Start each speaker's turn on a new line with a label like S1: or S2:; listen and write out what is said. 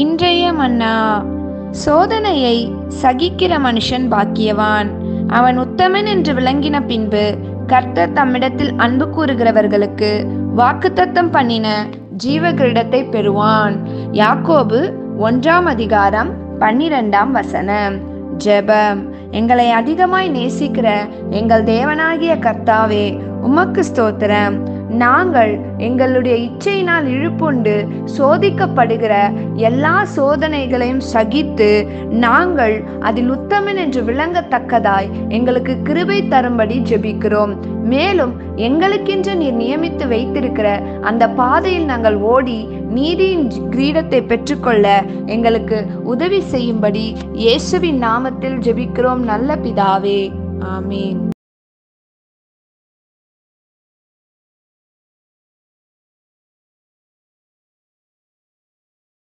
S1: இன்றைய மன்னா. சோதனையை சகிக்கிற மனுஷன் பாக்கியவான், அவன் உத்தமன் என்று விளங்கின பின்பு கர்த்தர் தம்மிடத்தில் அன்பு கூறுகிறவர்களுக்கு வாக்குத்தத்தம் பண்ணின ஜீவ கிரீடத்தை பெறுவான். யாக்கோபு 1:12. ஜெபம். எங்களை அதிகமாய் நேசிக்கிற எங்கள் தேவனாகிய கர்த்தாவே, உமக்கு ஸ்தோத்திரம். நாங்கள் எங்களுடைய இச்சையினால் இழுப்புண்டு சோதிக்கப்படுகிற எல்லா சோதனைகளையும் சகித்து நாங்கள் அதில் உத்தமன் என்று விளங்கத்தக்கதாய் எங்களுக்கு கிருபை தரும்படி ஜெபிக்கிறோம். மேலும் எங்களுக்கென்று நீர் நியமித்து வைத்திருக்கிற அந்த பாதையில் நாங்கள் ஓடி நீதியின் கிரீடத்தை பெற்றுக்கொள்ள எங்களுக்கு உதவி செய்யும்படி இயேசுவின் நாமத்தில் ஜெபிக்கிறோம் நல்ல பிதாவே. ஆமீன்.